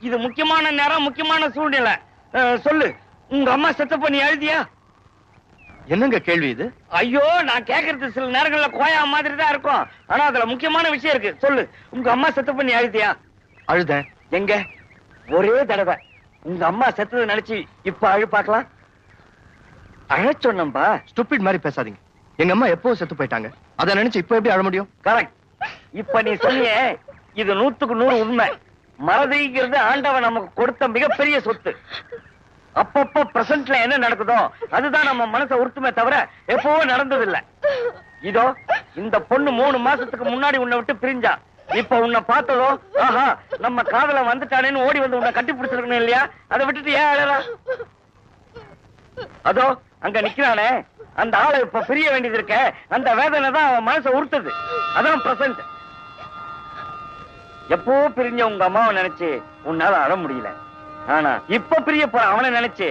இது முக்கியமான நேரம், முக்கியமான சூழ்நிலை. சொல்லு, உங்க அம்மா செத்தப்ப நீ அழுதியா? என்னங்க கேள்வி இது? ஐயோ, நான் கேக்குறது சில நேரங்கள்ல கோயா மாதிரி தான் இருக்கும். ஆனா அதுல முக்கியமான விஷயம் இருக்கு. சொல்லு, உங்க அம்மா செத்தப்ப நீ அழுதியா? அழுதேன். எங்க? ஒரே தடவை. உங்க அம்மா செத்ததை நினைச்சு இப்ப அழு பாக்கலாம். அழ சொன்னம்பா. ஸ்டூபிட் மாதிரி பேசாதீங்க. எங்க அம்மா எப்போ செத்து போயிட்டாங்க, அதை நினைச்சு இப்ப எப்படி அழ முடியும்? கரெக்ட். இப்ப நீ சொன்னியே, இது 100க்கு 100 உண்மை. மறதிங்கிறது ஆண்டவன் நமக்கு கொடுத்த மிகப்பெரிய சொத்து. அப்பப்ப பிரசன்ட்ல என்ன நடக்குதோ அதுதான் நம்ம மனசை உறுத்துமே தவிர எப்பவோ நடந்ததில்லை. இதோ இந்த பொண்ணு 3 மாசத்துக்கு முன்னாடி உன்னை விட்டு பிரிஞ்சா. இப்ப உன்னை பார்த்ததோ, ஆஹா நம்ம காதல வந்துட்டானேன்னு ஓடி வந்து உன்னை கட்டி பிடிச்சிருக்கணும் இல்லையா? அதை விட்டுட்டு ஏன் அழறா? அதோ அங்க நிக்கிறானே அந்த ஆளை இப்ப பிரிய வேண்டியது இருக்க. அந்த வேதனை தான் அவன் மனசை உறுத்துது. அதான் பிரசன்ட். எப்போ பிரிஞ்ச உங்க அம்மாவை நினைச்சு உன்னால அழ முடியல. ஆனா இப்ப பிரிய போற அவனை நினைச்சு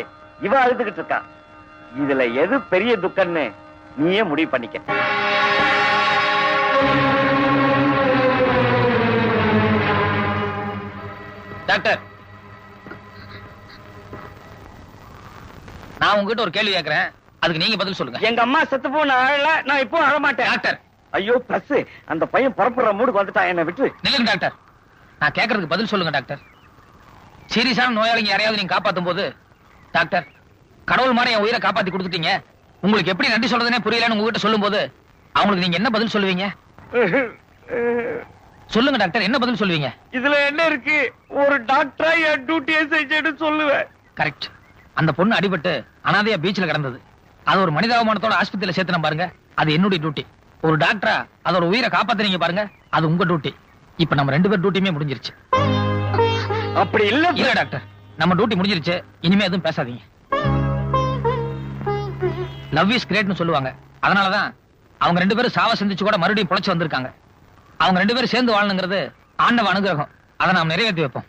இவ அழுதுகிட்டு இருக்கா. இதுல எது பெரிய துக்கம்னு நீயே முடிவு பண்ணிக்க. டாக்டர், நான் உங்ககிட்ட ஒரு கேள்வி கேட்கிறேன், அதுக்கு நீங்க பதில் சொல்லுங்க. எங்க அம்மா செத்து போன அழல, நான் இப்போ அழ மாட்டேன். டாக்டர். ஐயோ பிரஸ், அந்த பையன் புறப்படுற மூடுக்கு வந்துட்டான், என்ன விட்டு. நில்லுங்க டாக்டர், நான் கேட்கறதுக்கு பதில் சொல்லுங்க டாக்டர். சீரியஸான நோயாளிங்க யாரையாவது நீங்க காப்பாத்தும் போது, டாக்டர் கடவுள் மாதிரி என் உயிரை காப்பாத்தி கொடுத்துட்டீங்க, உங்களுக்கு எப்படி நன்றி சொல்றதுனே புரியலன்னு உங்ககிட்ட சொல்லும் போது அவங்களுக்கு நீங்க என்ன பதில் சொல்லுவீங்க? சொல்லுங்க டாக்டர், என்ன பதில் சொல்லுவீங்க? இதுல என்ன இருக்கு? ஒரு டாக்டரா என் டியூட்டியை செஞ்சேன்னு சொல்லுவேன். கரெக்ட். அந்த பொண்ணு அடிபட்டு அனாதையா பீச்ல கிடந்தது. அது ஒரு மனிதாபிமானத்தோட ஆஸ்பத்திரியில சேர்த்து பாருங்க, அது என்னுடைய டியூட்டி. ஒரு டாக்டரா அதோட உயிரை காப்பாத்துறீங்க பாருங்க, அது உங்க டியூட்டி. இப்ப நம்ம 2 பேர் டியூட்டியுமே முடிஞ்சிருச்சு. அப்படி இல்ல இல்ல டாக்டர், நம்ம டியூட்டி முடிஞ்சிருச்சு, இனிமே எதுவும் பேசாதீங்க. லவ் இஸ் கிரேட்னு சொல்லுவாங்க. அதனாலதான் அவங்க 2 பேரும் சாவ சிந்திச்சு கூட மறுபடியும் பொழைச்சு வந்திருக்காங்க. அவங்க 2 பேரும் சேர்ந்து வாழணுங்கிறது ஆண்டவ அனுகிரகம். அதை நாம் நிறைவேற்றி வைப்போம்.